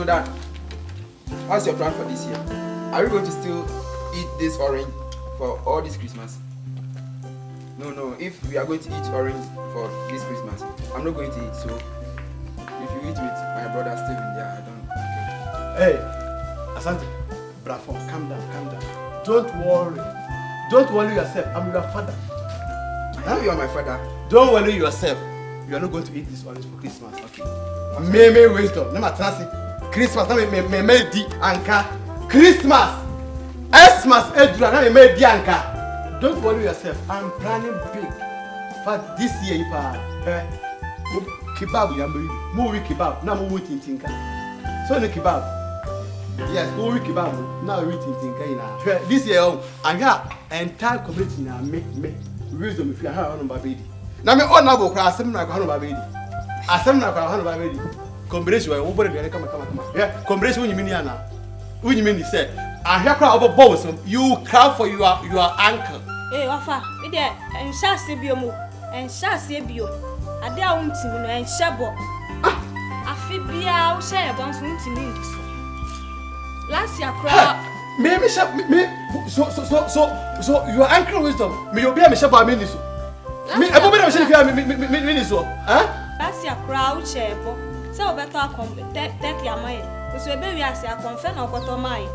So Dad, what's your plan for this year? Are you going to still eat this orange for all this Christmas? No. If we are going to eat orange for this Christmas, I'm not going to eat. So if you eat with my brother Steven, yeah, I don't. Hey, Asante, bravo, calm down. Don't worry yourself. I'm your father. I know you are my father. Don't worry yourself. You are not going to eat this orange for Christmas. Okay. Me wisdom. No matter Christmas. No me di anka. Christmas. Xmas edura. No me di anka. Don't worry yourself. I'm planning big. For this year, kebab yambe. Movie kebab. Na movie tintinka. So no kebab. Yes, movie kebab. Now we tintinka ina. This year, I got entire community na me wisdom if you have on baby. Na me on na go kra asem na kwa no baby. Asem na kwa no baby. Combination we bo de kama. Yeah, combination when you mean na. When you mean say, I hear cry over boss. You cry for your uncle. Eh, wafa, me de ensha sebio mo. Ensha sebio. Ade a untimi no ensha bo. Afi bia wo share bon so untimi ndi so. Last year cry. Me so your uncle wisdom. Me obi me share ba me ndi so. Me ebo be na me share fia me ndi so. Last year cry wo share bo. Se obeto akom take ya mai. So ebe wi ase akonfe na okoto mai.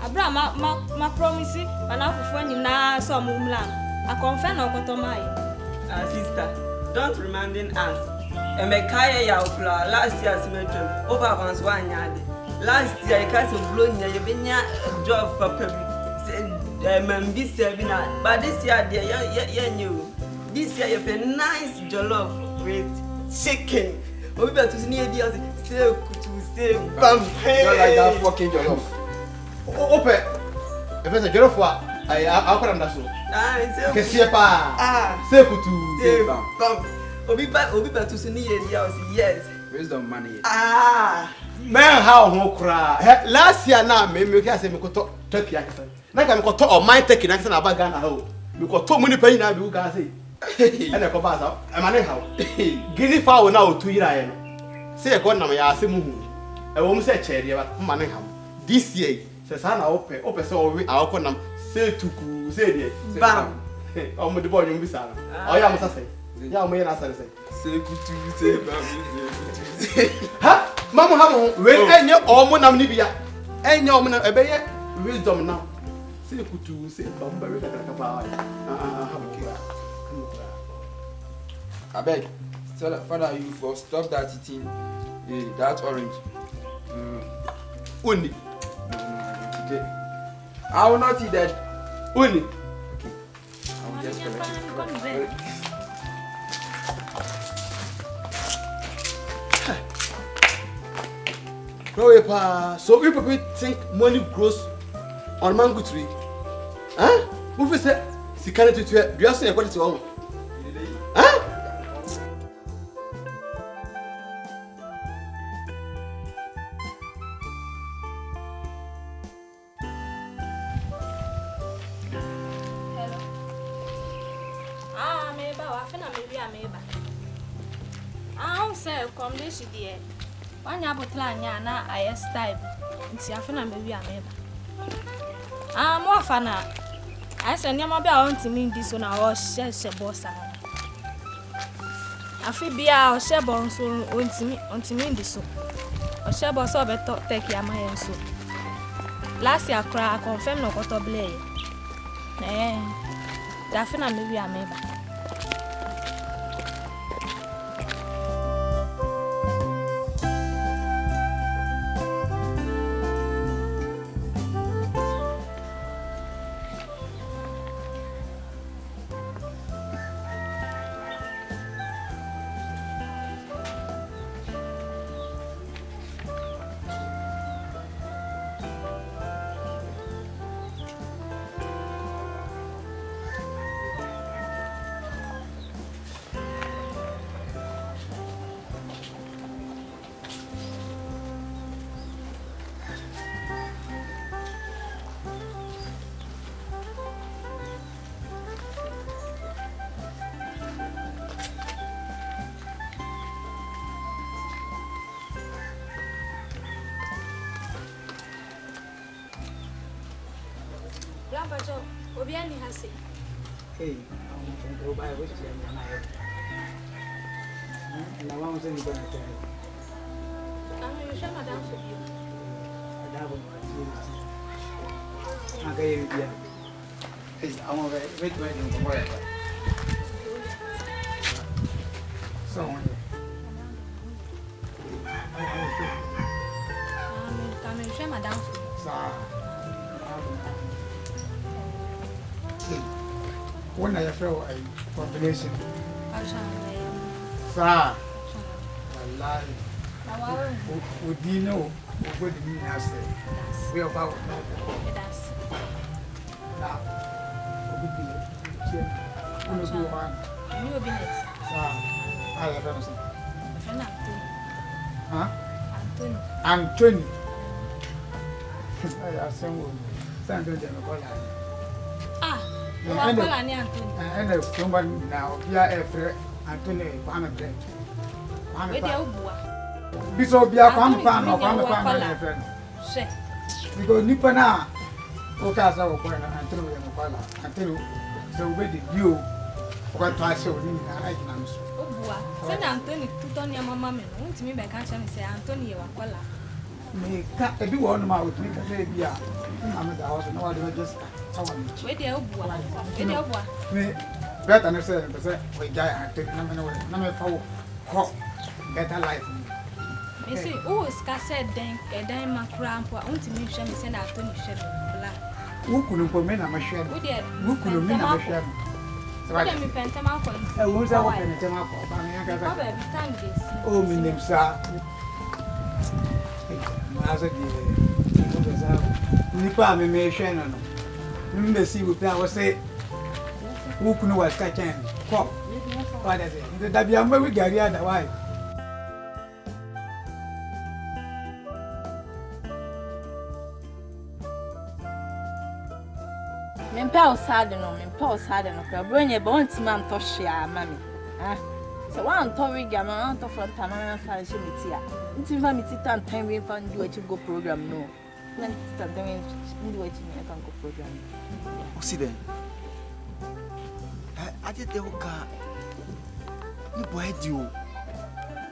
Abra ma promise mana fufu nyina so mumlan. Akonfe na okoto mai. Sister, don't reminding us. Emekaya ya okula last year simetro over advance one yard. Last year I can't blow nya you benya job papa bi. Be serving but this year there you. This year you pay nice jollof with chicken. Obi better to near the say say bam. You like that fucking jollof. Ope. If it's a jollof wa, I put that so. Say Kesie pa. Say kutu. Say bam. Obi better to near the house. Yes. Wisdom money. Man how ho kra. Last year na me ka say me ko to turkey akasa. Na ka me ko to o my turkey na akasa na ba Ghana ho. Me ko to money pay na bi u ga say. Ene ko ba sa. E ma ne how. Gini fowl na o tu ira ye no. Say e ko na me ya ase mu hu. E wo mu say chere ba ma ne how. This year say sa na ope say o we a ko nam say tuku say de. Bam. O mo de boy nyum bi sa na. O ya mo sa say. Ya mo ye na sa say. Say kutu say bam. Ha? Mama ha mo we enye omo nam ni bia. Enye omo na ebe ye wisdom now. Say kutu say bamba we ka pa. I beg. Tell father you for stop that eating that orange. Uni. No, today. I will not eat that. Uni. Okay. I will just collect it. So you people think money grows on mango tree? Huh? Who say sikane to do you say what is wrong? Huh? Accommodation there. One yabutla na I style. Nti afena me wi ameba. Mo afana. I say nyama bia won timi ndi so na o hye bossa. Afi bia o hye bon so ontimi ndi so. O hye bossa obeto take ya ma yen so. Last year cry confirm no koto blay. Afena me wi ameba. Pacho, Obiani has it. Hey, I'm go by which and I won't say you're going to tell you. I'm going to show Madame for you. I have one. Okay, yeah. Hey, I'm over wait, whatever. So, I'm going to show Madame for you. When I throw a population, I'll show sir, would you know what the meaning has said? We are about now. You will be next. I have ever seen. Anthony. Huh? Anthony. I assume stand on them. Ah, And Anthony. somebody now, yeah, Anthony, I'm a friend. Where the Ubua? Bishop, be a fan or fan friend. Say, Because Nipana, Ocasa, Anthony, Anthony, so where did you? What I saw in Ubua. Send Anthony to Tony and Mamma. Won't me back and say Anthony Wakola. Me cut a do on my with me, say, yeah, I'm at the house, no, I just Where the Ubua? Where the Ubua? me better than say, we die, I take number 4, better life. Me say, oh, Scassette, then a diamond cramp, won't me show me send Anthony Shep. Who couldn't put me on my share? Who couldn't mean my share? So I me pentamaco. I was out in the Tamako. Oh, my name, sir. As a Nipa, me may share on. Remember, see what I was say. Who couldn't was catching? Cop. What is it? The Dabiamba we got the wife. Mempa osade no kra bronya be won tima nto hwea mami ah so wan to wiga ma wan to front na fa hye meti a ntim fa meti tantan we fa ndi wachi go program no na tantan we ndi wachi me fa go program See then. I did the work. You boy do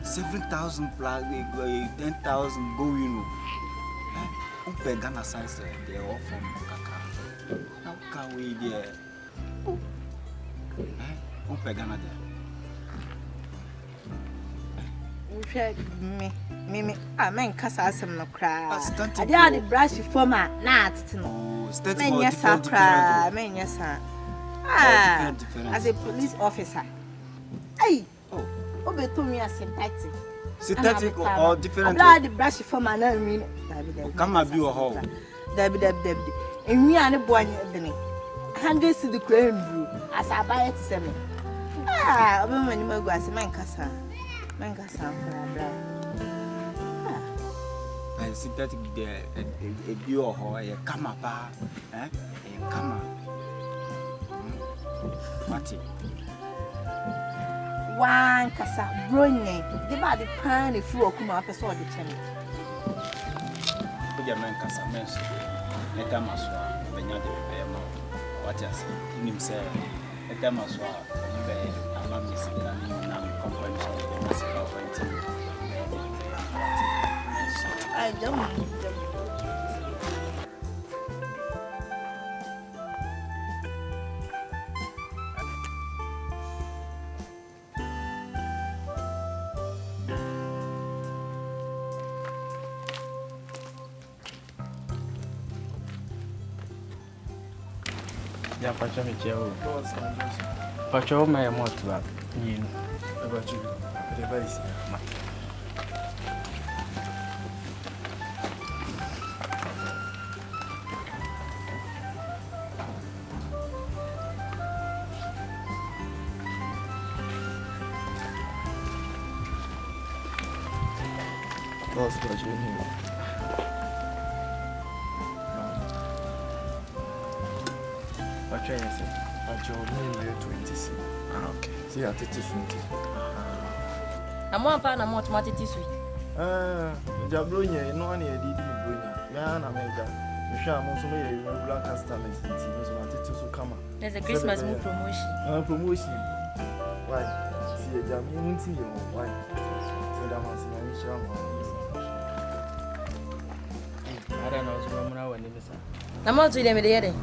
7,000 plus 10,000 go you know. Ghana science they all from Kaka. How can we there? Ghana there. Me men kasa asem no kra. Ade ade brush forma na atete no. Men yes kra, men yes. Ah, as a police officer. Hey. Oh, obeto me as synthetic or different. Ade brush forma na mi. Come and be a hole. Dabi. And we are the boy Ebony. 100 to the crane brew as I buy it to 7. Ah, when you go as a man cassa. Man cassa. And synthetic there, a view of how a camera bar, eh? A camera. Matty. One cassa, brilliant. The body pan if you come up as all the channel. Put your man cassa mess. Let them as well. When you're the what I say, him say, let them as well. I'm not missing that. Comprehension. I don't. Yeah, Pacha Michel. Pacha, my motor. You About you, the advice. What's what you mean? Pacha, yes, Pacha, only 20. Ah, okay. See, I take this one. I'm one pound of automatic sweet. Jabronia, no one here did Brunia. Man, I'm a regular customers. Come. There's a Christmas mood promotion. Promotion. Why? See a jam, you won't see you. Why? I don't know, so I'm now and this. I'm not doing them in the other.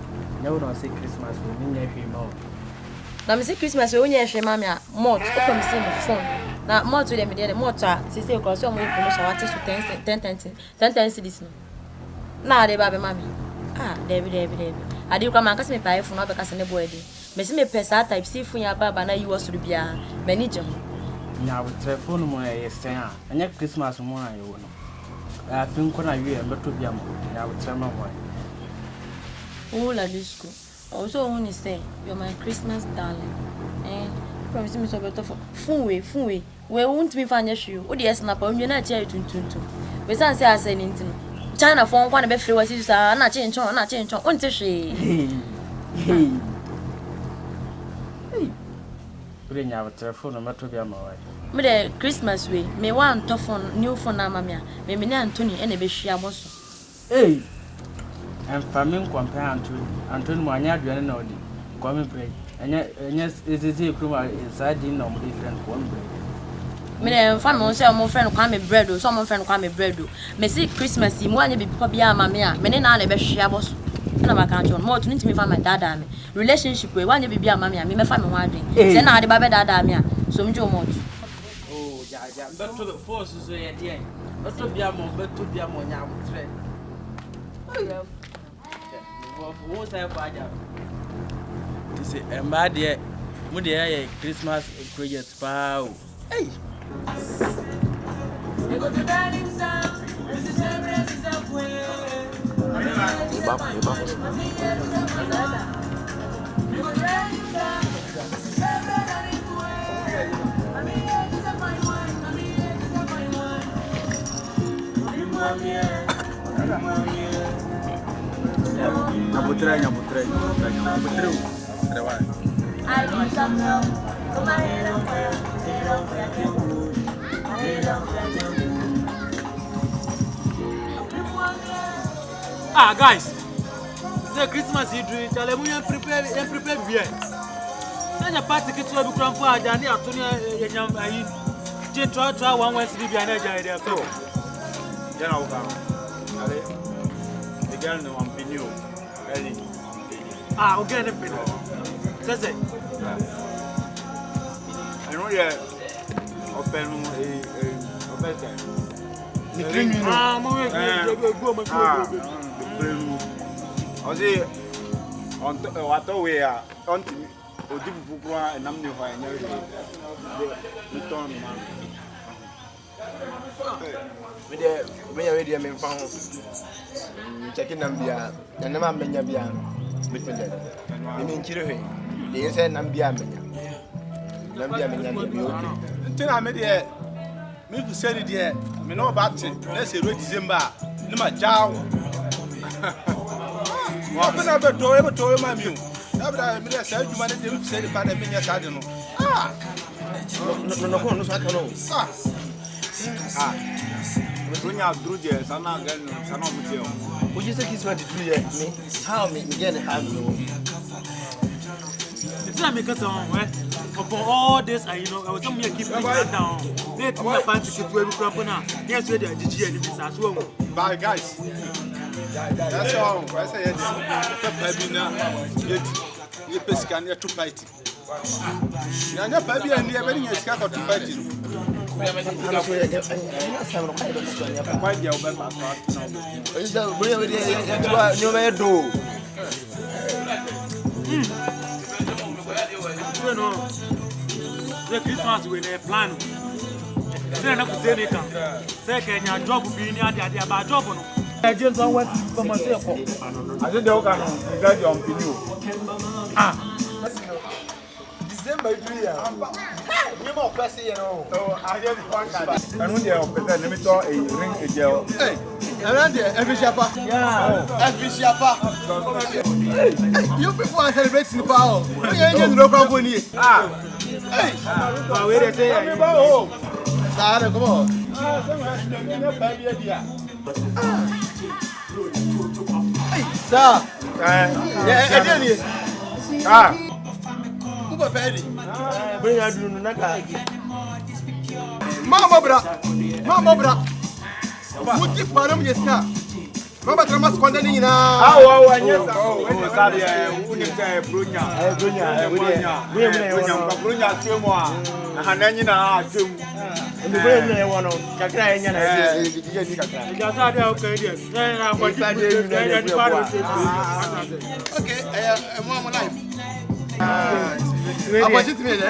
No, don't say Christmas for me, if you know. Now, Mr. Christmas, when you're a mamma, more from the phone. Now, more to them in the other motor, since you cross your way promotion, what is to 10 cities. Now, they baby mammy. Ah, David. I do come and cast me pie for not because I never did. Miss me pesa type see for your baba, and you was to be a manager. Now, with telephone more, yes, and yet Christmas more, I will know. I think when I hear but to be a man, I will tell my wife. Oh, la disco. Also, only say, you're my Christmas darling. Promise me so better for full way. We won't be find you. Oh, dear snap, you're not here to. We can't say I say anything. China phone one be free was you are not change on, on to she. Bring our telephone no matter be a my wife. Me the Christmas way, me want to phone new phone na mamia. Me me Anthony and be share boss. Hey. And famine compare Anthony Mania do no di. Come break. And yes, it is a crew inside in no different one break. Me the family say my friend come me bread o, some friend come me bread o. Me see Christmas mo anya be papa bia mamia. Me na be share boss. Na ma kanjon mo to ntimi fa my dada me. Relationship we anya be bia mamia, me fa me ho adwen. Say na ade ba be dada me a. So me jo mo. Oh, ja. But to the forces so yeah there. But to be a mo nya wutre. Oh. Wo say kwa ja. This is emba there. Mo there Christmas project pa o. Hey. Ah, guys, the Christmas you do, tell them we prepare beer. Then a party kit will be cramped. I done it. Try one Wednesday behind there. So, then I'll go. The girl no one pin you. Ah, okay, the pin. Says it. I know you open I say on what way on Odibuku and I'm new why the turn man. When you're ready, I'm found checking Nambia and the man Benyabian between them. You mean Chile? They said Nambia Menya. Until I made it, maybe said it yet. Me know about it. Let's say December. No my job. What when I told my mule. I said you managed to say the pandemic. I don't know. No, I can know. When you have drew yes, I'm not going to would you say he's ready to do me? How me again have no? It's not because upon all this, I was something keep it down. Let me fancy to every crop now. Yes, we are GG as well. Bye, guys. That's all. I say, you pescan here to fight. You're not baby and you're very scared to fight. Quite the the Christmas with a plan. Then I could say they can. Second, your job will be near the about job. I just don't want to for myself. I said, you got your opinion. Ah, December 3 you more pressing, you know. Oh, I just want that. And when you're better, let me talk a ring a gel. Hey, around there, every shopper. Yeah, every shopper. You people are celebrating the power. We ain't in the local company. Hey, wait a second. Sarah, come on. Sir. Who got ready? Bring a drone, Naka. Mama bra. What if Panam yes car? Mama Tramas condemning now. Oh, yes. Oh, sorry. Unica, Brunia. Brunia, Tumwa. Hananina, Tum. And the way they want to Kakra and Okay, I'm more life. I want you to make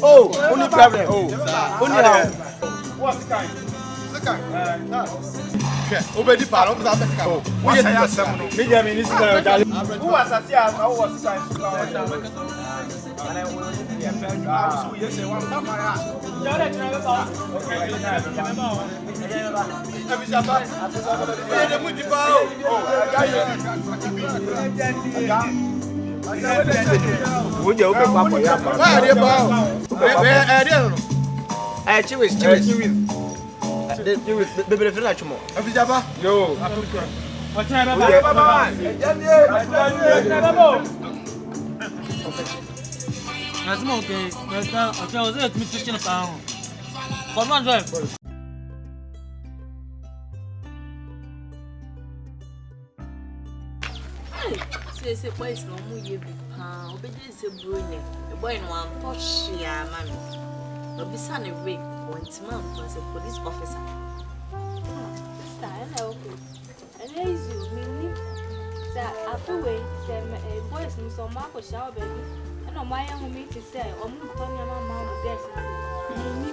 oh, only problem. Oh, only how. What's the kind? Obedi para, vamos usar essa Oh, what's the kind? Media minister, who was a theater? Who was the Would you open up for your Say boys no mu ye bi pa obedi se brune the boy no am touch ya mami obisa ne way want man was a police officer sister na okay and easy me say afuwe say boys no so ma ko sha baby and o my hu me to say o mu to ni mama mu guess ni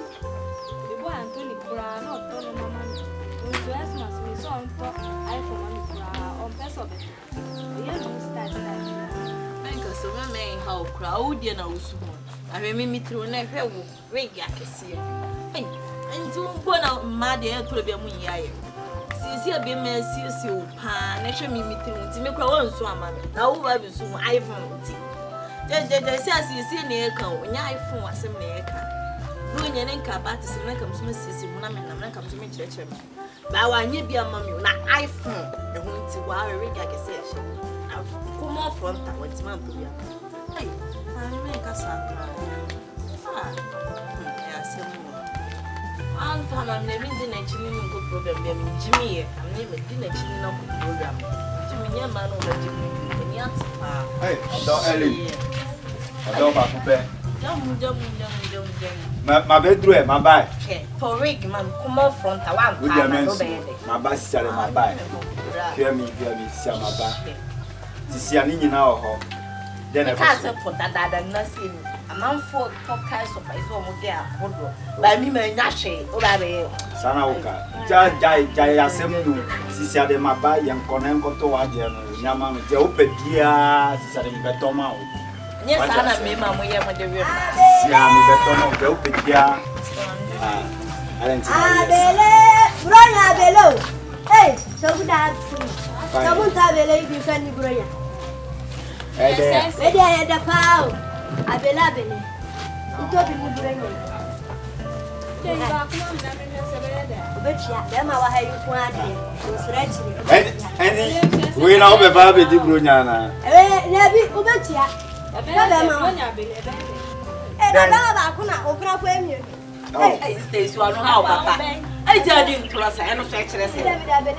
the boy Anthony kura no to no mama ni so as mas me so on to iPhone mama kura on person be so me how crowd na usu I me through na hwe wo we ya kese eh nti wo na ma de e toro bia mu yaye sisi abi me sisi o pa na hwe me through nti me kra won so ama na wo ba bi so mu iPhone nti je sisi na e kan onya iPhone asem na e kan no nya ne nka ba te se na kam so sisi mu na me na kam so me kire ba wa nya bia ma me na iPhone e ho nti wa we ya kese e hye come on front what's man to ya hey I make a sakra yeah same one time I'm never in the chini no problem be me Jimmy I'm never in the chini no program Jimmy nya man o Jimmy ni atpa hey do Ellie do ba ko pe jam my bedroom my buy for rig man come on front one my buy sale my buy hear me see my buy Sisi ani nyina ho then I say put that na see am for podcast of is o mo dey akodo ba mi ma nya hwe o ba be sana uka ja asem nu sisi ade maba yen konen koto wa de no nyama no je opedia sisi ade beto ma o nye sana me ma mo ye mo de we sisi ami beto no je opedia alenti abele bronya abelo hey so good afternoon someone tabele ibi fani bronya ede pao abela bele utobi mu bronya obetia dema wa hayu ku ade osrachire eni we na obe ba be di bronya na na bi obetia dema bronya bele dada ba ku na okra ku emi hey stay so anu ha o papa ai je adi ntura sa eno so kire se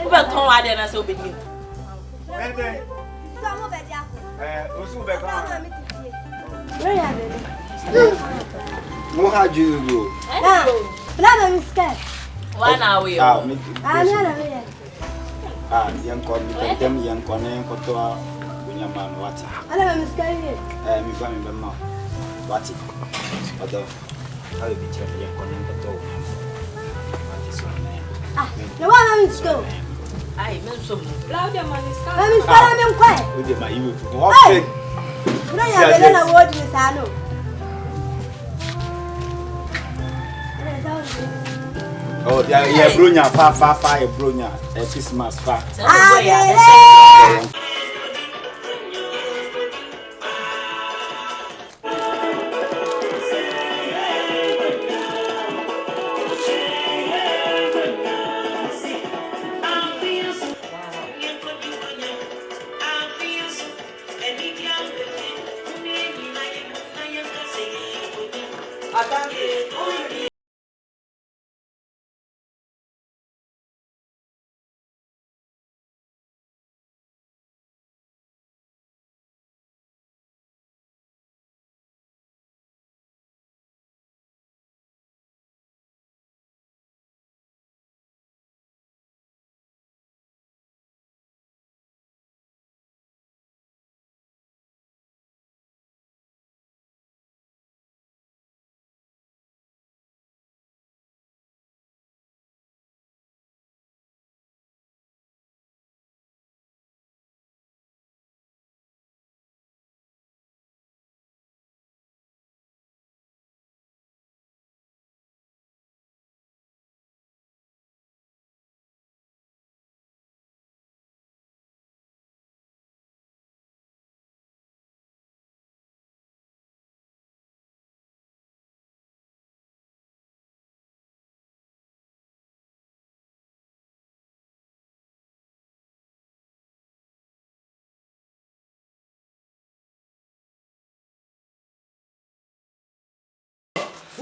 ube ton wa de na se obedi so mo be dia osu be kan bronya bele mo ha jugo Blama miska. Wana we. Me. Yan ko mi dem yan ko ne ko to bunya man wati. Ala miska ni. Mi ba mi be ma. Wati. Odo. Ayo bi che yan ko ne ko to. Wati so ne. No wana miska. Ai, men so. Claudia maniska. Ma miska na men kwa. O de ma iwe fu. Okay. Kuna ya bele na wodi misano. Oh, yeah, bronya, fa, bronya, Christmas, fa.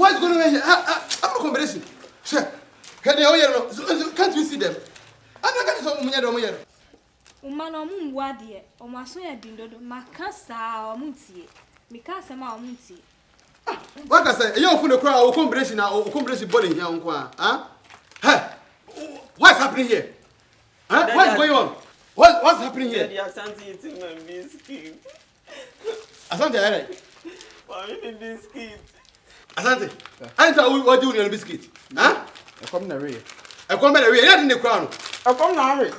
What's going on here? I'm a combination. Sir, can't you see them? I'm not going to say Munya. Umano mumwadi, or my son had been dodo, my cassa or muntie. Mikasa ma muntie. What I say, you're full of crowd or combination or combination body here on Qua. Huh? What's happening here? Huh? What's going on? What's happening here? Asante eating my biscuit. Asante, Eric. Mommy, biscuit. Asante, I thought what doing your biscuit. Huh? I come na real. I come back here in the crown. I come na real.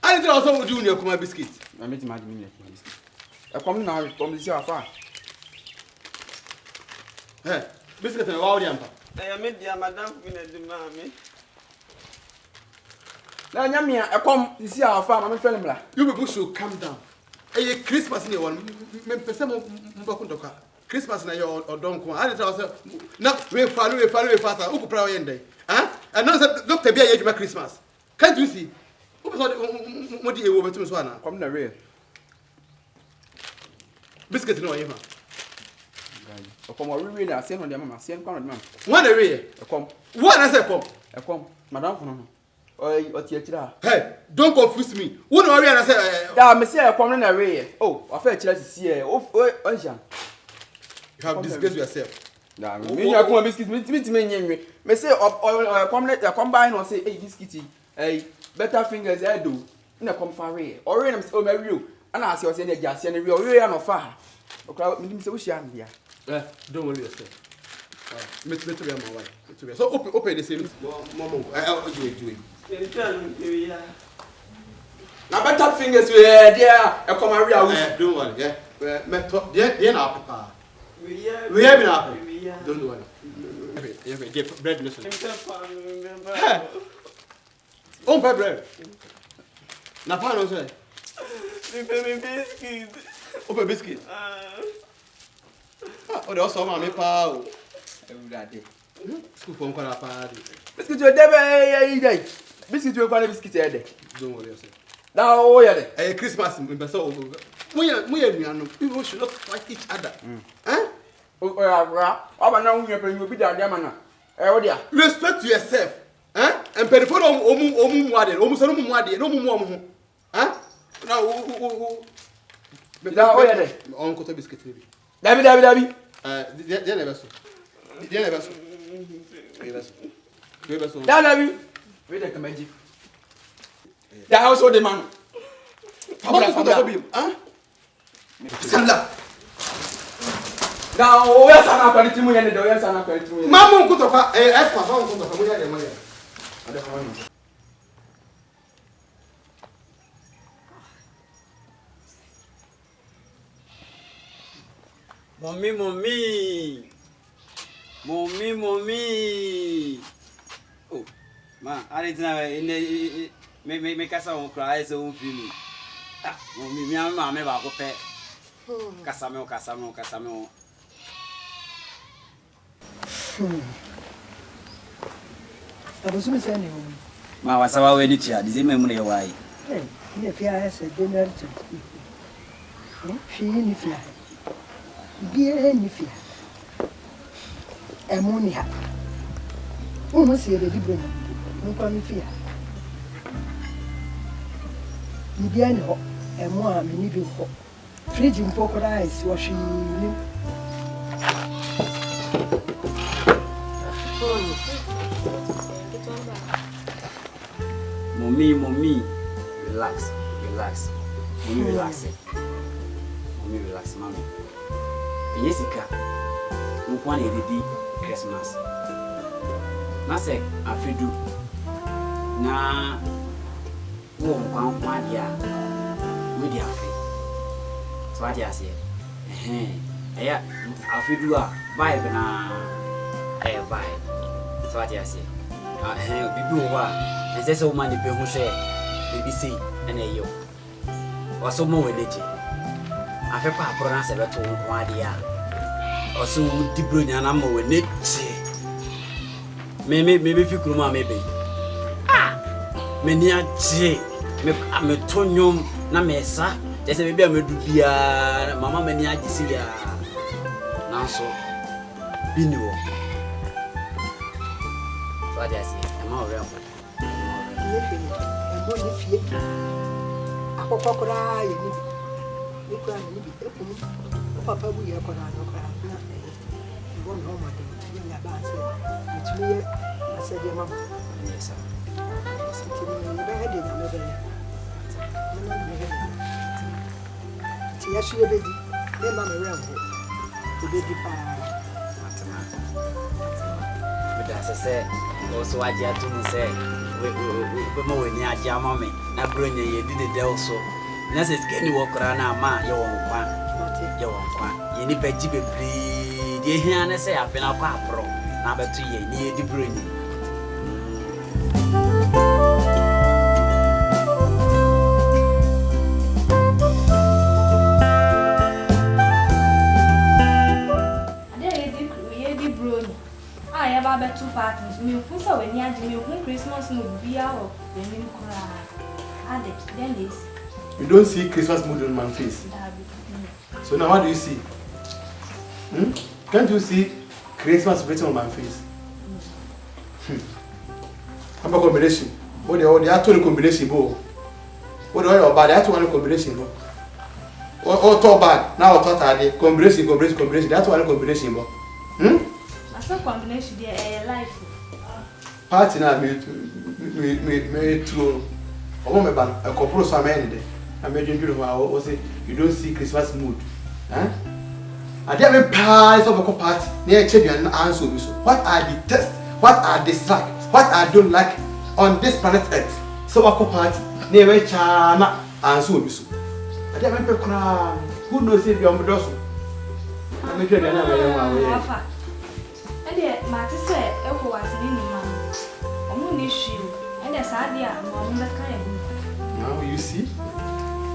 I didn't also what doing your Kuma biscuit. I meet my biscuit. I come na real. Come this your afar. Hey, biscuit and wow, Yampa. I made the madam in the mammy. Now, Yamia, I come this your afar. I'm a friend. You people should calm down. Hey, Christmas in your one. Christmas na your or don't come. I didn't also. Now, we follow faster. Who could pray in day? Huh? And now, Dr. Bia, you Christmas. Can't you see? What do you over to Swana? Come na real. Biscuit no even. Come on, we really are saying on the mama. Saying come on, mama. One area. Come. What I say come? Come, madam. No. Oh, hey, don't confuse me. Who know where I say? Yeah, me say I come na real. Oh, I feel chila to see. Oh, you have disgraced yourself. Nah, me you come biscuit. Me say come buy no say hey biscuit. Hey, better fingers I do. Na come far real. Or real oh my real. And I say o say na just say na real. Real no far. Okay, me say we share am there. Don't worry yourself. Me to be my wife. So open the same. Mama, I'll do it. Now better fingers we there. I come and real. Don't worry. Yeah. Me top. They na papa. We have now. Don't worry. Get bread listen. Oh, bread. Na pa no say. Me biscuit. Open biscuit. Oh, they also want me pa. Every School phone call pa. Biscuit you dey. Biscuit you kwa biscuit e dey. Don't worry yourself. Now oh yeah dey. Eh Christmas in person. We are people should not fight each other. Huh? Oh yeah, aba na unye pe you be there man na. Eh wo dia. Respect yourself. Huh? And perifo omu muade, omu so no muade, no mu ho. Huh? Now oh yeah dey. On koto biscuit baby. Dabi. Dia never so. Dabi. We dey come eji. That also the man. Fabula. Huh? Sanda. Now, where's an quality money and the where's an quality money? Mamma kutoka extra song kutoka moja ya moja. Ada kwa nini? Mommy. Oh, man, I didn't me kasa on cry so on feeling. Ah, mommy, me and mama ba ko pe. Kasa me. Abusu me send you. Ma wasawa we ni tia, di me mu na ye wai. Eh, ni fia ese January 20. Fi ni fia. Bie ni fia. Emuni ha. Umu si ebe di bro. Nko ni fia. Ni bia ni ho. Emu a me ni bi ho. Fridge mpo ko rice wo hwi ni. Mommy, relax. Mommy, relax. Mommy. Jessica, we want to ready Christmas. Na say afidu. Na wo nkwa dia. We dia afi. So what you say? Eya afidu a vibe na vibe. So what you say? Bibi wo a ese so man be hu say baby say na eyo. Waso mo weleje. Afe pa apro na se beto nkwa dia. Oso di bronya na mo we neche me fi kuruma me be me ni aje me tonyom na me sa je se be a me du bia mama me ni aje si ya na so Binio. What I say, I'm all around. I'm going to fear. I hope I could I. You can't be Papa, we are going to one home at the young advance. It's me, I said, your mama. Yes, sir. Yes, you did. Then I'm around here. But as I said, also I just to say, we more in your jammy. I bring you did it also. Nurses can you walk around our man, your own one, your own one. You need to be breed. You hear and say, I've been a pro. Number 2 years near the brain. I have 2 parties. Me who saw when you had me Christmas mood be out when you cry. Add it, then this. You don't see Christmas mood on my face. So now what do you see? Can't you see Christmas written on my face? I'm a combination. What the actual combination? What the other bad? That's one combination. Or top bad. Now thought I combination. That's one combination. So combination there life. Party now me true. I want me ban a couple of men. I made you I say you don't see Christmas mood. I didn't pass over a party near Chibian answer. What I detest, what I dislike, what I don't like on this planet Earth. So I party near China answer. I didn't cry. Who knows if you're Medoso? I make it another. My sister, Echo was in man. I'm only shield, and there's idea, Mom, that kind. Now you see,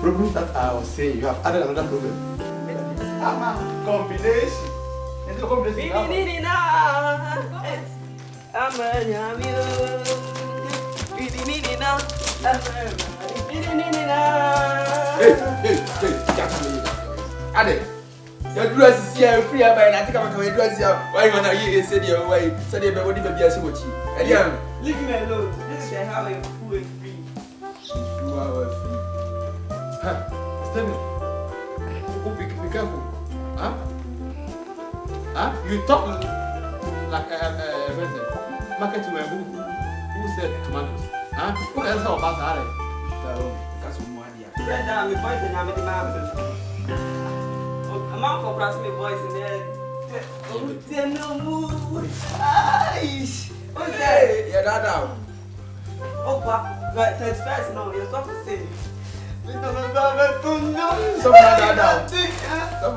problems that I was saying, you have added another problem. Combination. It's a combination. Hey, your dress is here free, and I think I'm going to dress here. Why when I said your way, said your body baby as you watch. Leave me alone. This is how I fool free. You are free. Be careful. You talk like a market woman who said tomatoes. Who else about that? That's one. Red down the voice and I'm in the mountains. A man for cross me voice in there. Oh, no move. Okay, you're not down. Oh, but 31st, no, you're supposed to say. Some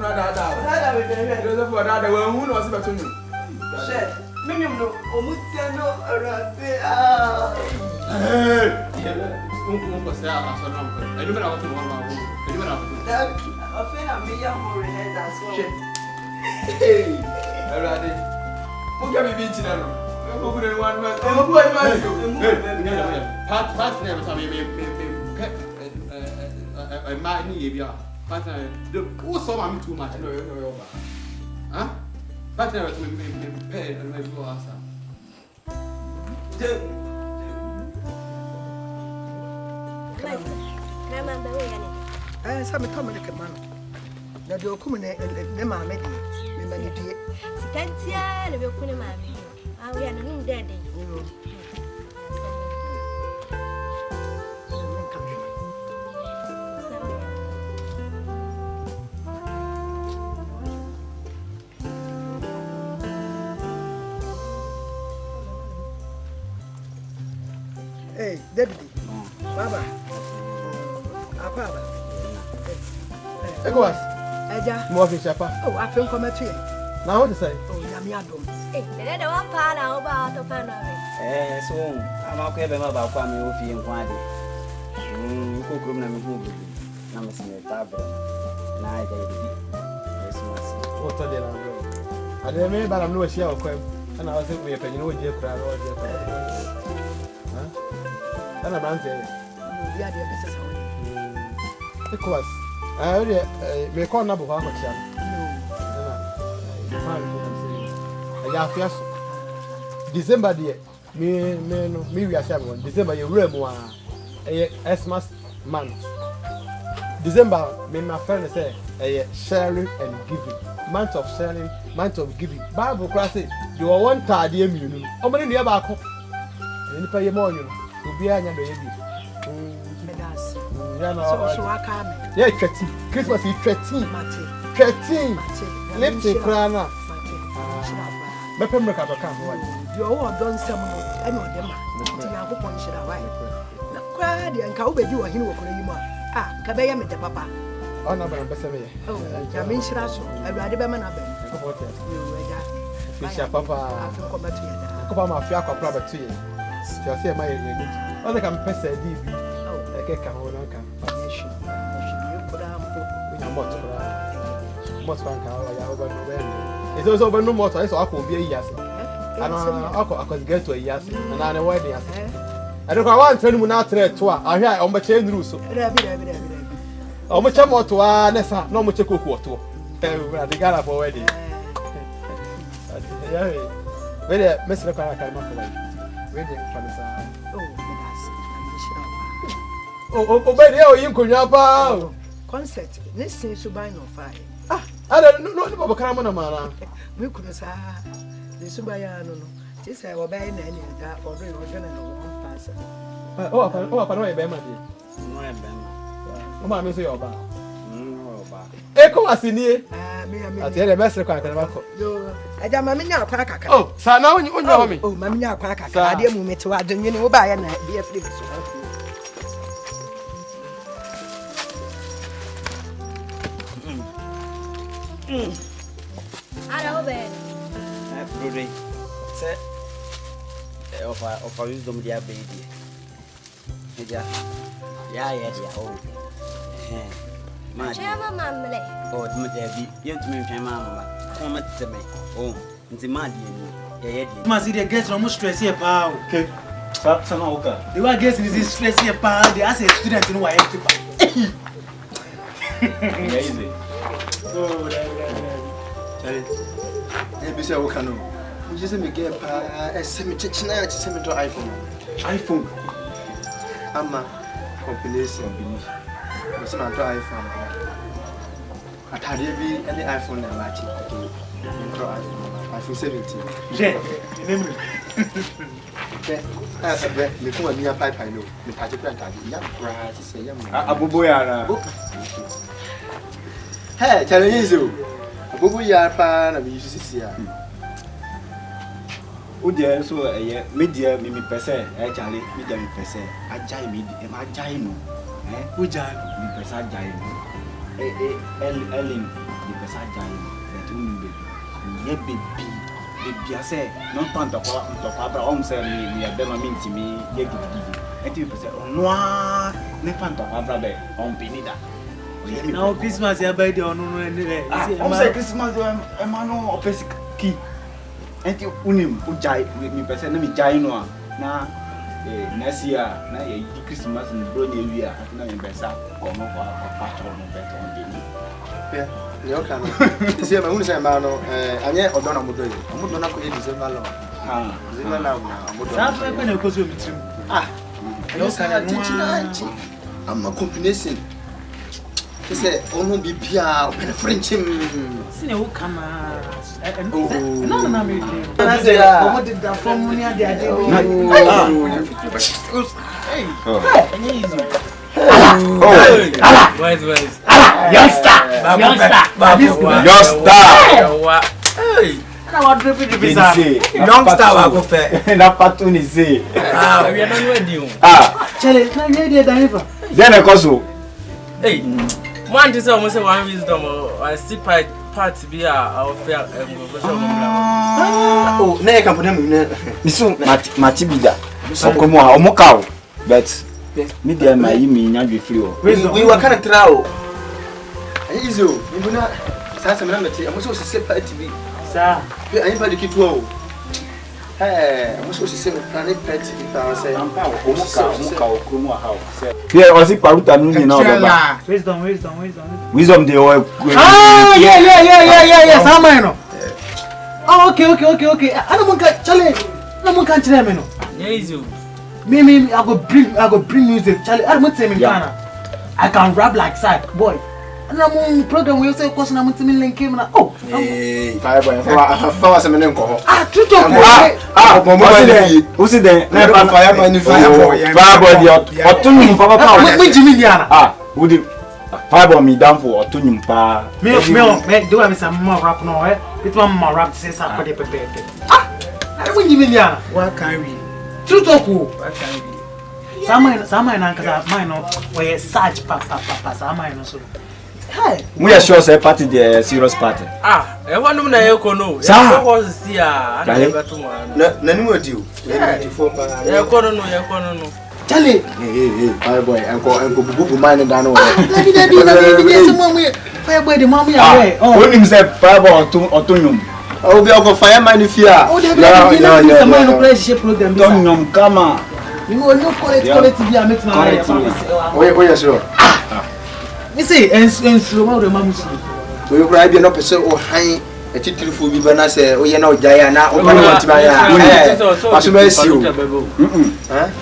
not down. Those of another one who knows about me. Shit. Minimum no, Omutano around there. Hey, already. Who can be beating now? Who couldn't want my part never saw me a man here. Who saw me too much? Huh? But never to be paid and my blue answer. Some come like a man. Now, you're coming and mamma, many dear. Scantia, the Vilcuna mammy. I will have no daddy. Hey, Deputy. Baba. Papa. Egoas. Eja. More fish, Papa. Oh, I feel come at you. Now, what to say? Oh, Yamiadum. Eh, the one pan about to pan of it. So I'm okay about family of you and Quadi. Cook room and movie. I'm a smith, and I did Christmas. What are they? I didn't mean, but I'm no share of them. And I was thinking, if you know, dear crowd or dear crowd. And I'm answering. We are the business. Because I already may call number 1 of them. ya afia so December de me we are one December you room wa Xmas month December me my friend say sharing and giving month of sharing month of giving Bible class say you are one tade amienu o mo ni e ba ko ni pa ye mo onyu obi anya do ye bi ya no so aka me yeah 13 Christmas is 13 lifting krana mepem reka do kan ho yo wo don sem no e no de ma ti ya ko pon shira wa na kwa de nka wo beji wo hini wo koro yi mu a ka be ya me de papa ona ba be se me ye ya me shira so awurade be ma na be ko bote yo ya fisha papa afi ko ma tu ya da ko ba ma fi akwa ba tu ye ti o se ma ye ni ona ka mpesa di bi e ke ka ho na ka yo ko da mpo nya mot ka ya oba no be it's also oba no mot so akọ obi ayi ase ana akọ get to ayi ase na na wedding ase I don't want to na atre to a ahia o mba che nru so o mo che moto a na sa na o mo che koku oto we dey gala for wedding yeah we dey mesre kwa ka ma for wedding famisa o be dey o yin konwa pa concert ne sin so ban no fire ada no baba kana mo na mara we kunu sa ne so ban ya no ti say wo be na ni ga odo yo jona no pass o apa no e be ma di no e be ma o ma me so yo ba e ko asini me ati ele mesre kwa kana ba ko yo aja ma me nya akwa kaka oh sa na onyu wa me oh ma me nya akwa kaka ade mu mete wa donwe ni wo ba ya na bi afri so Ara obe. Brother. Say of wisdom dia baby. Eja. Ya oh. Ma. Chama mamle. Oh, dum dia bi. Yentumi ntwen mama. Come teme. Oh, nti ma dia ni. Ya dia. Ma see the guests no stress here pa. Okay. Sa na oka. The one guest is stress here pa. They as a student no wa empty pa. Easy. Oh, Charlie. Be say what can we just me get semi chichina ya semi to iPhone. Ama compilation bi. We say na to iPhone. Atade bi any iPhone na match. To iPhone 17. Je, remember. Me ko mi pipe no. Me taje plant ya bra ti say ya me. Abobo ya na. Hey, Charlie Yezo. Abobo ya pa na me use sisi ya. O dia so media mi pese Charlie media mi pese ajai mi ma ajai no o jai mi pese ajai no Ellen mi pese ajai no that mi be ye baby ase no panta kwa bra o mse mi ya be ma mi ntimi ye gidi enti mi pese noa ne panta kwa bra be on pinida now Christmas ya by the no o say Christmas e ma no opesi ki enti unim ujai mi pese na mi jai no na next year na ye Christmas ni bro ni wi a na mi pesa ko no kwa patro no beto ndi ni o kan ise ma unu say ma no anye odo na modo yi omodo na ko ye December lo December na omodo sa fa ko na ko so mi trim yo kan chichina chi amma combination say onu bibia open French sine wo kama no me como did that from money and the wise youngster na wa drip bisa youngster wa go fe na patu ni say we are not ready chale na we dey deliver then e koso hey man this almost say one wisdom I still part be our fair oh na e kan pona mi na niso mati bida okomo a omoka o but media ma yi mi nya dwe free o we were kind of trao easy o mi na sasa me na meti amoso se party bi sa be ayin pa de kitu o amoso se me plan party bi pa say omoka okromo a how say here o si paruta nu ni na o ba wisdom dey o yeah sama no Oh, okay. I don't want Charlie. I don't want to no. Yes, Me, I go bring music. Charlie, I don't want to Ghana. I can rap like side boy. And I'm on program we say question I'm to me link him na. Oh. Hey, Fireboy. For some name ko. True talk. Who's there? Fireboy. Fireboy, Otunum papa. Me Jimmy Diana. Who the Fireboy me down for Otunum pa. Me do have some more rap no eh. It one more rap says I put pepe. I don't Jimmy Diana. What can we? True talk. What can we? Sama na nkaza mine no we search papa sama no so. Hey, we are sure say party the serious party. E wonu na yeko no. Sa ko si a na be to mo. Na ni mo di o. We for pa. Yeko no. Charlie. Hey, Fireboy. Enko bubu mine da no. Daddy, some we Fireboy the mommy away. Oh, him say Fireboy Otunum. Oh, we go fireman fear. Oh, yeah. Man no play shape program. Otunum kama. You know, no quality be a meet my. Oh, yes, sure. Me say and slow mo the mamu see. We go be no person o han e titiri fu bi bana say o ye na o jaya na o bana want ba ya. Aso be si o.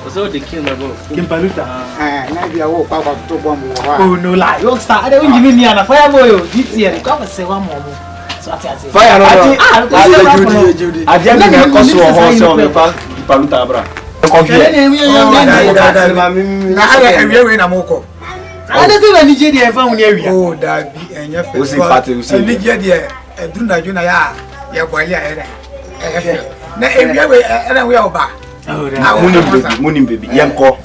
So the king babo. Kim Paluta. Na bia wo kwa to bom wo ha. Oh no lie. You start. I don't give me na Fireboy o. DTN. Come say one more. So I say. Fire no. Judy. Adia me ko so ho so me pa Paluta bra. Na ara ewie we na moko. I don't think any JD ever won area. Oh, that be enya fe. Who's in party? Who's in? Any JD eduna juna ya boile ere. Na ewie we era we oba. Oh, that. Munim baby. Yenko.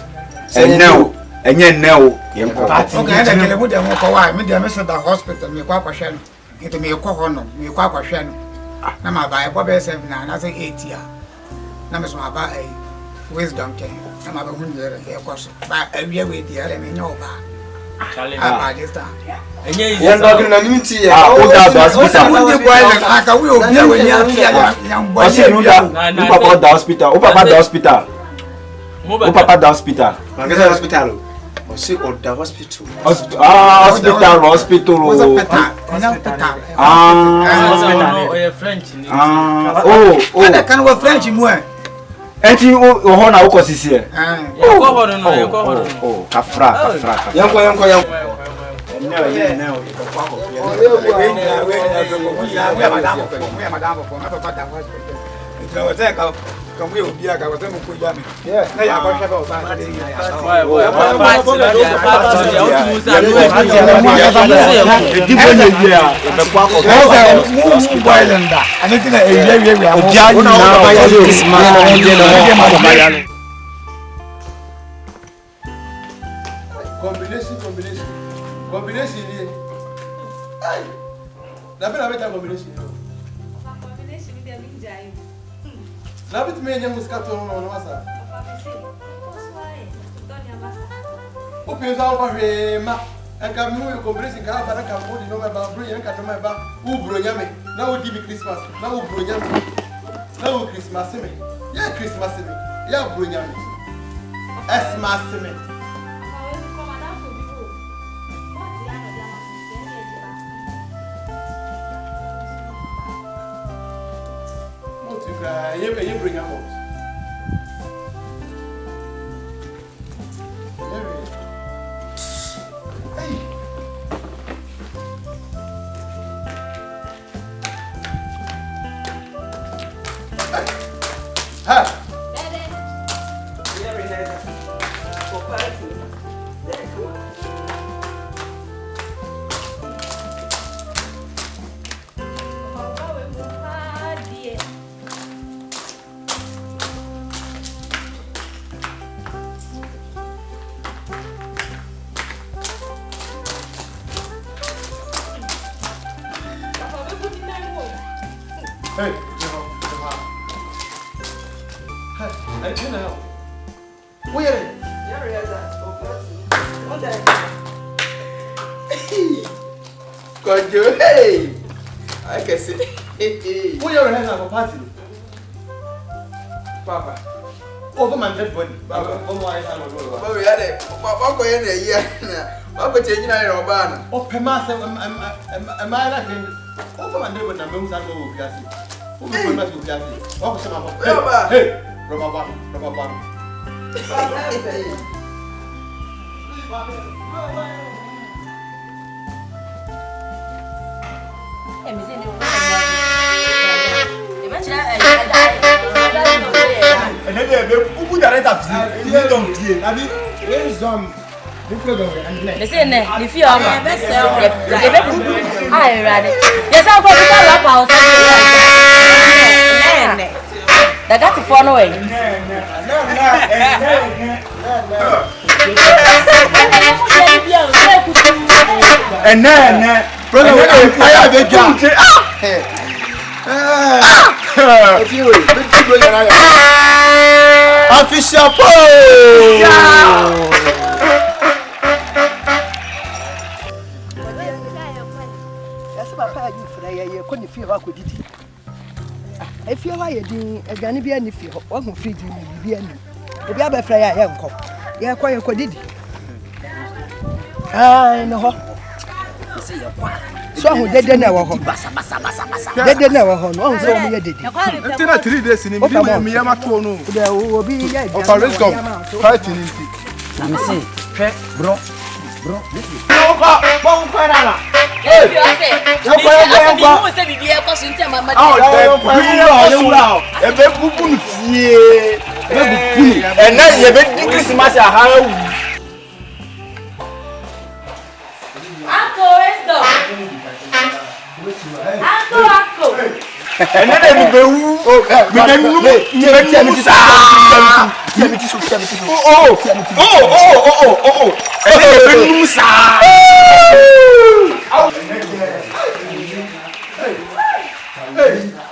Enyo. Enye neo. Yenko. Okay, and kele mu dem ko wa, me dem se da hospital me kwa kwahwe no. Ito me ko ho no, me kwa kwahwe no. Na ma ba e bo be 7 na say 8 year. Na me so ma ba wisdom ten. Na ma ba hu ndere e ko so. Ba ewie we di ere me nyo ba. Charlie. Ah, just that. Enye Yan dog na nimti ya. O da do hospital. Mun di boy na aka we obi a we ya boy. Ose no da. U papa da hospital. U papa da hospital. U papa da hospital. Ngeza hospital. O se o da hospital. Hospital. Hospital. Oh, you're French. Oh. Ada kan wo French mu e. Enti o ho na wo kosisi e. Oh, kafra. Yanko. Combination here. Hey. Nabe combination. Combination with them injai. Nabe tu menye muscato no masa. O pensa alfa rema. Aka mu combination ka ba na ka mo di no ba bro yen ka to ma ba. U bro nyame. Na o di Christmas. Na o bro nyame. Na o Christmas me. Ya Christmas me. Ya bro nyame. Xmas me. You bring them out. Hey. Ha. Hey, hey, you know. Where are you? God, you, hey! I can see. Where are you at a party? Papa. Over my dead body. Papa, oh, I have we had it. Papa, in a year. Papa, changing our banner. Oh, Pemasa, am I like him? Over my neighbor, and I know that will be. Listen, if you are my best, I read it. Yes, I'll go to the rap house. I got to follow it. And then, brother, I have a job. Official pose. Yes, papa, you for a year, couldn't feel how could it? If you are a dean, a gunny be any feel, one who feed you, be any. If you have a flyer, young cop, you are quite a codid. I know. So who did never home. They did never home. Oh, so many did. Until I 3 days in Miyama, there will be fighting. Let me see. Bro, listen.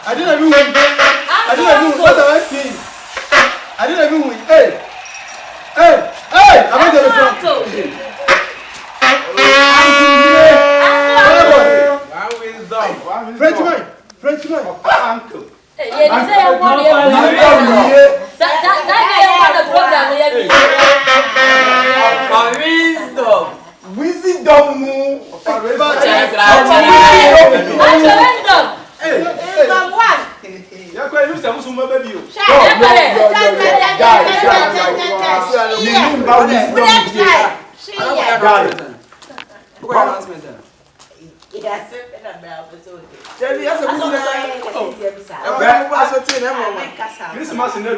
I didn't even win. I didn't even win. What am I saying? I didn't even win. Hey! I'm not going to Frenchman. Uncle. Wisdom. Christmas in the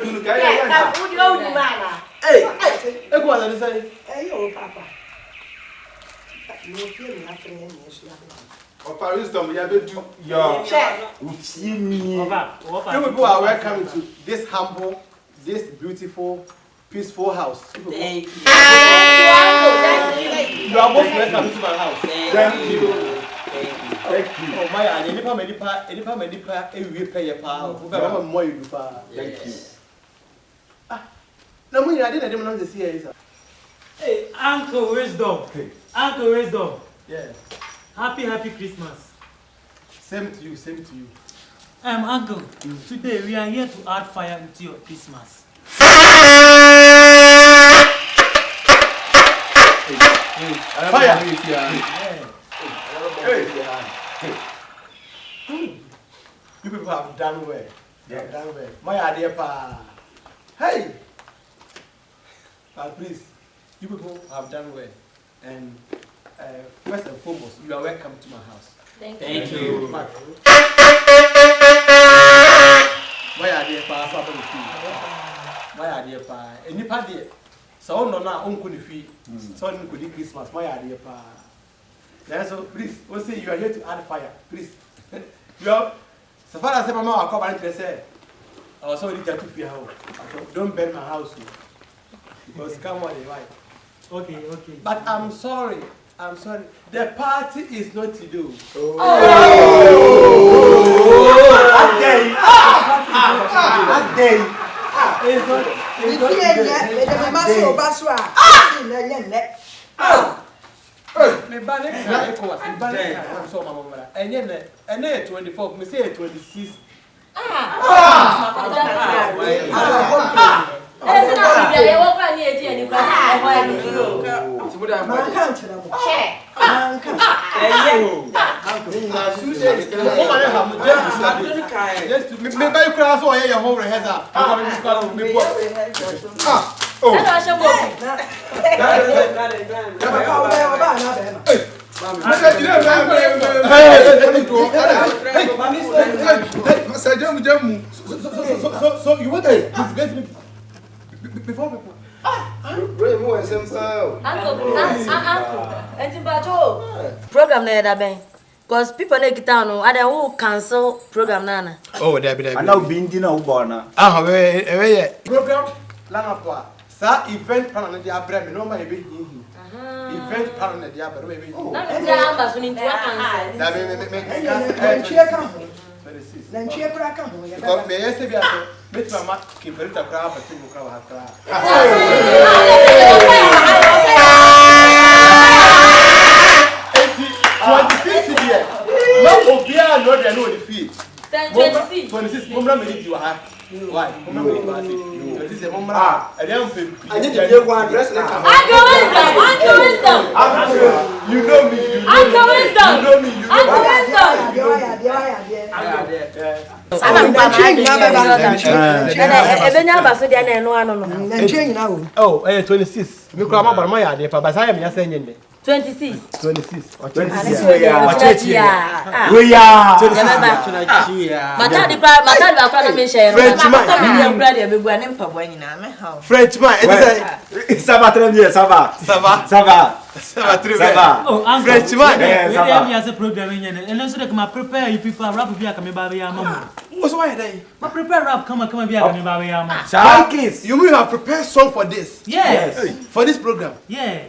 people are welcome to this humble, this beautiful, peaceful house. Thank you. You are both welcome to my house. Thank you. Thank you. Oh my God, any pay your power. Thank you. No, I didn't know the CA. Hey, Uncle Wisdom. Uncle Wisdom. Yeah. Happy Christmas. Same to you, same to you. Uncle, today we are here to add fire into your Christmas. Fire! You people have done well. Yeah. Done well. My idea, pa. Hey! But please, you people have done well. And first and foremost, you are welcome to my house. Thank you. My idea, pa. My idea, pa. Any party. So, no, uncle, if you so you could Christmas. My idea, pa. Then, so please, we'll say you are here to add fire. Please. You are. So far as my mom come and say, I was already to fear her. Don't burn my house. Because come on, right? Okay. But I'm sorry. The party is not to do. And then 24, we say 26. Yes, me buy you class or your whole rehearsal. Oh. So you want to disgrace me before people? Program na da ben. Because people like town no, and they will cancel program nana. Oh, there be. And now bindi na ubona. Ah, we program lana kwa. Sa event plan na dia bre me no ma ebe hihi. Event plan na dia bre me. Na me dia amba so ni tua cancel. Da me Nanchie kura ka ho ya. Because me yes be aso, me tuma ma ke perita kra ba ti kra ba kra. No, Obia, no, they know the fee. 26. Mumra me you are. Why? Mumra me you are. This is a mumra. I don't feel. I need to get one dress. You know me. Oh, 26. Me come up my idea, but I am just saying 26. 26. We are. Frenchman. Oh, Frenchman. Prepare you people rap via mama. What's why they? Ma prepare rap come via mama. You mean you have prepared song for this? Yes. For this program? Yeah.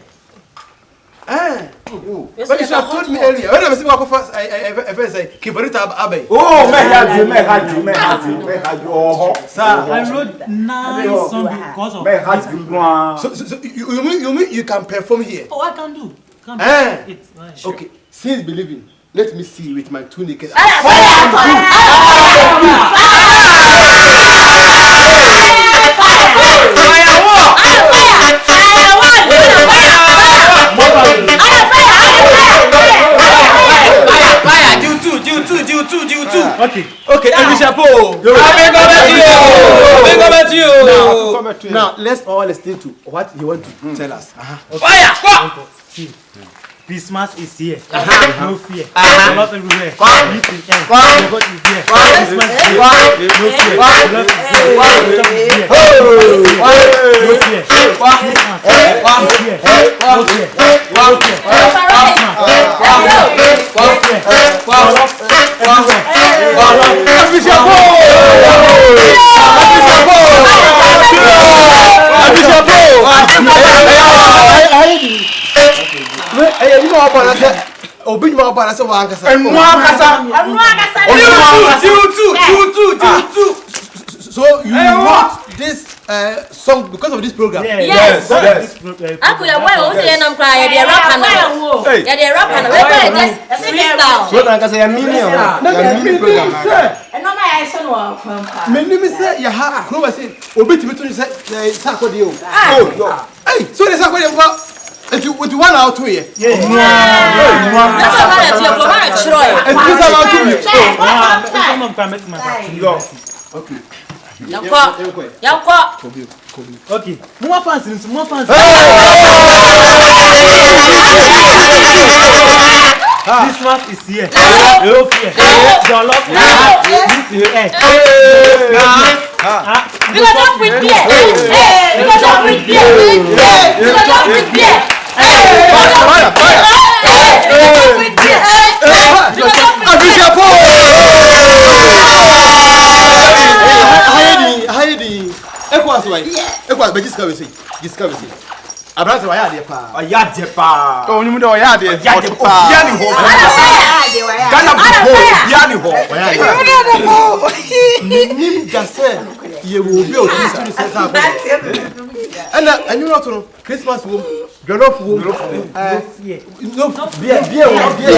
But you should have told me earlier. When I was saying, I say, keep it up, Abbey. Oh, me had you. Sir, I wrote 9 songs because of So you mean you can perform here? Oh, I can do. Okay, since believing, let me see with my 2 naked Okay, now let's all listen to what he want to tell us. Fire! See, Christmas is here. No fear. Love everywhere. God is here. Christmas is here. No fear. Love is here. No fear. So you want this song because of this program? Yes. Aku ya boy, o say nam cry, dey rap and ya dey rap and we go just freestyle. So na kasa ya mini program. And no my action wa kwampa. Me ni say ya ha kro say obetimi to say sakode o. Hey, so the sakode ko if you with 1 hour 2 here. Yeah. That's why I tell you, go back try. If you say about 2 years. Okay. Yakwa. Okay. More fans. Christmas is here. No fear. Don't love me. Because I'm with beer. Because I'm with beer. Because I'm with beer. Abrante wa yade pa. Oyade pa. Oh, nimu de oyade. Oyade pa. Biani ho. Gana bo. Biani ho. Nim gase ye wo bi o ti se sa. And you know, Christmas womb, jollof womb, beer,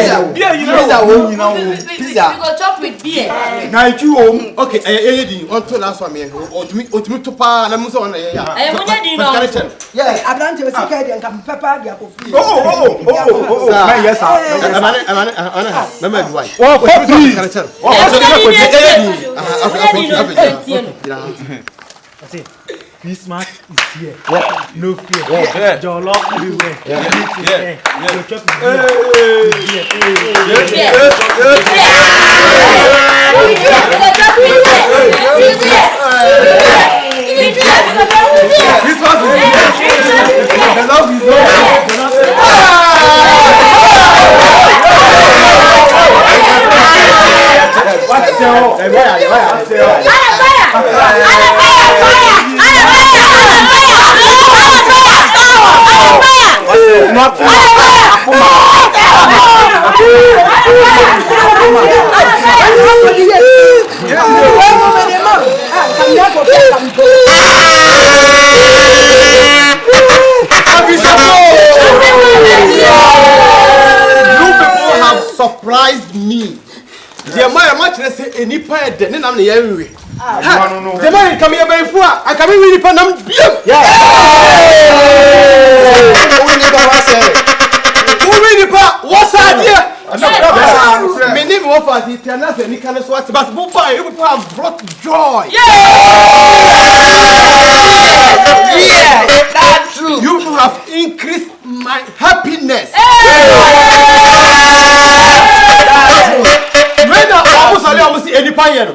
pizza. We go chop with beer. Now you home, okay, until last one, or to pa, and I'm so on. Yeah, I'm not to say and come pepper. Yes, Christmas is here. No fear. Jollof everywhere. Surprised me. The man much less any part than I'm the enemy. The man come here by four. I come in with the panam. What's idea? My name offers it and nothing. You can swat, but Bupa, you have brought joy. Yeah, that's true. You have increased my happiness. When I almost any pioneer.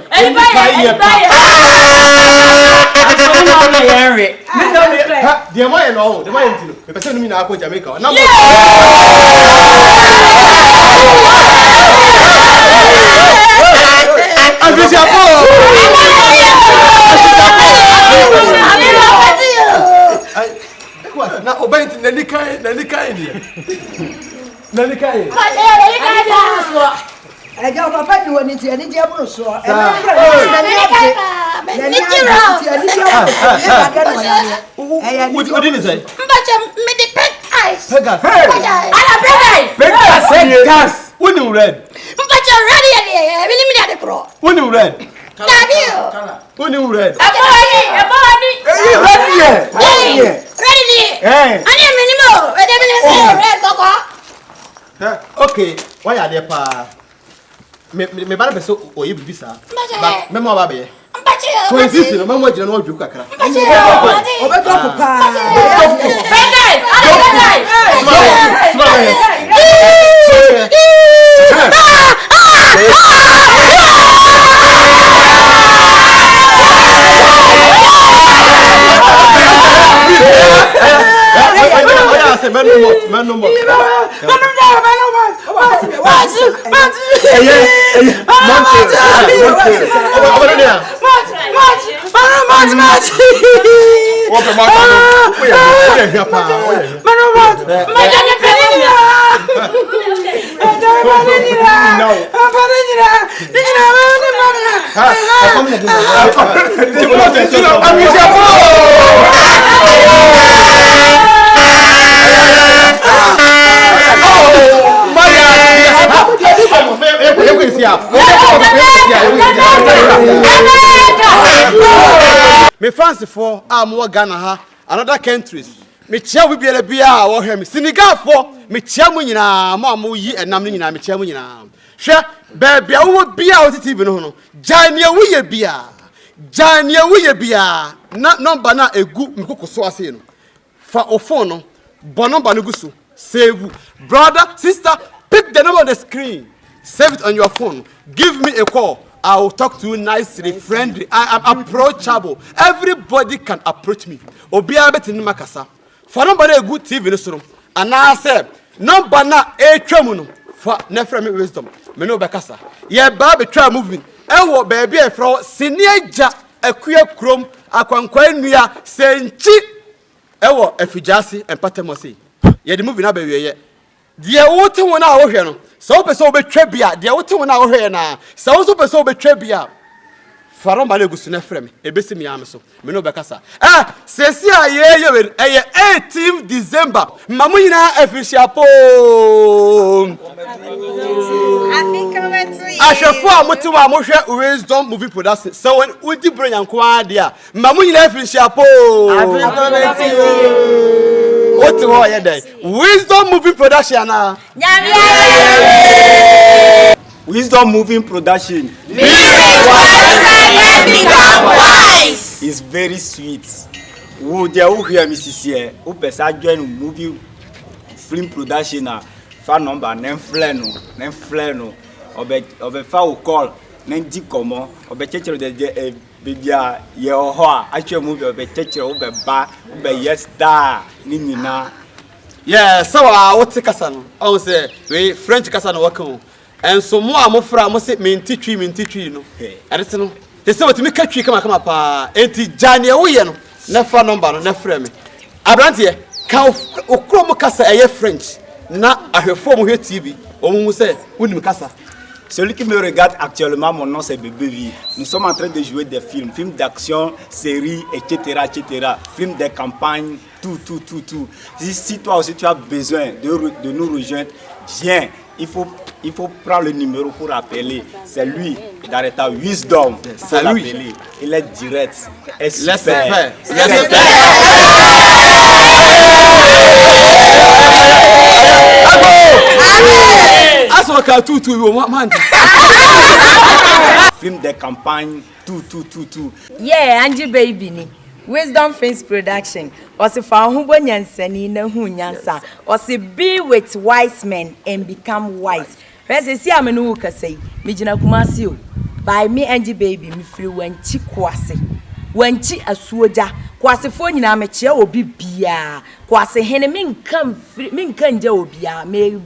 The man no, the man the person mean I go Jamaica. Now obey Nani kai. I don't know if you need any devil so. What did you say? Pegas. When you read? But you're ready, when you read? When you read? Okay, why are they pa? Me bana beso oye bibisa. Ba me mo ba be. 26 no me mo jira no odwu kakra. Obeto papa. Me France for more Ghana ha another countries me chia we bia bia wo hwe me Senegal for me chia mu nyina mo yi enam nyina me chia mu nyina hwe ba bia wo bia wo TV no no jania wo ye bia na number na egu mkokoso ase no fa o phone no bo number no guso save brother sister pick the number on the screen save it on your phone give me a call. I will talk to you nicely, friendly. I am approachable. Everybody can approach me. Obia beti ni makasa. For number a good TV no and I said number na etwamu no for nefra me wisdom. Me no bekasa. Ye ba be try moving. Enwo baby e fro seniaja akua krom akwankwa nua senchi ewo afijasi empatemosi. Ye the movie na be wiye. Die wote wona a wo hwe no so person obetwa bia de wote wona wo hwe na so person obetwa bia Faro male gusuna frem ebesi mi am so me no bekasa sesi aye 18 December mamu nyina official po Ashefo amuti wa mo hwe Wisdom movie production so when udi bro yanko ade a mamu nyina official po what ho ye dey Wisdom movie production na Wisdom moving production. It's very sweet. Wo dia wo hear me sisi wo pesa join movie film production na fa number nem flare no obe fa wo call nem di komo obe chechere de bibia ye ho a atwa movie obe chechere wo be ba wo be yes star ni nyina. Yeah, so what kasa no o say we French kasa no waka and so mo amofra mo say mentitwi no edete no they say what me katwi kama pa enti jane wo ye no na fa number no na frɛ me abrante ka okro mo kasa eye French na ahwefo mo hwe TV o mo say wonim kasa. Celui qui me regarde actuellement, mon nom c'est Bébé. Nous sommes en train de jouer des films d'action, séries, etc., films de campagne, tout. Si toi aussi tu as besoin de nous rejoindre, viens. Il faut prendre le numéro pour appeler. C'est lui, d'arrêter Wisdom. C'est lui. Il est direct. Et super. Film de campagne, tout. Yeah, Angie baby ni. Wisdom Films Production. Osi fa hubo nyansani na hu nyansa. Osi be with wise men and become wise. Pese si amenu wo kasai. Mi gina Kumasi o. By me Angie baby mi free wanchi kwase. Wanchi asuoja. Kwase fo nyina me chia obi bia. Kwase hene min kan nja obi a me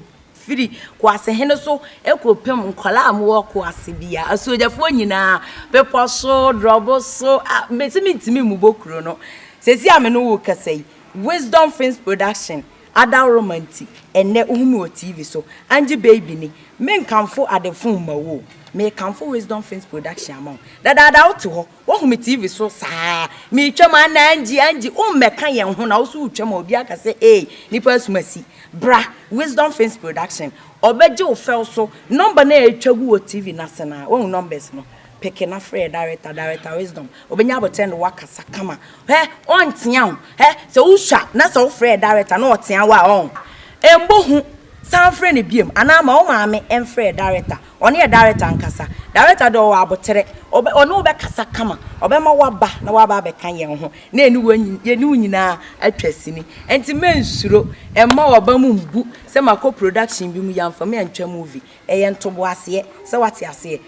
free kwase hene so ekopem nkola amwo kwase bia asuoja fo nyina pepo so drobo so metimi mu bokuro no sesi ameno wo kasai Wisdom Films Production ada romantic enne uhumu TV so Angie baby ni men kanfo adefun mawo me kanfo Wisdom Films Production amon dada oto ho wo hu TV so saa me twama na Angie ummeka yen ho na wo so twama obi aka se nipa sumasi bra Wisdom Films Production obeje o fel so number na etwagu wo TV na se na wo numbers no peke na free director Wisdom obenya abotend wakasa kama ontia se wo hwa na se wo free director na otia wa on embohu san free ne biem ana ma wo maame en free director oni e director nkasa director do wa abotere ono be kasa kama obema waba na waba be kan yen ho na enu nyina atwasini enti mensuro emma waba mu mbu se mako production bi mu yamfa me antwa movie eye ntobo ase se wate ase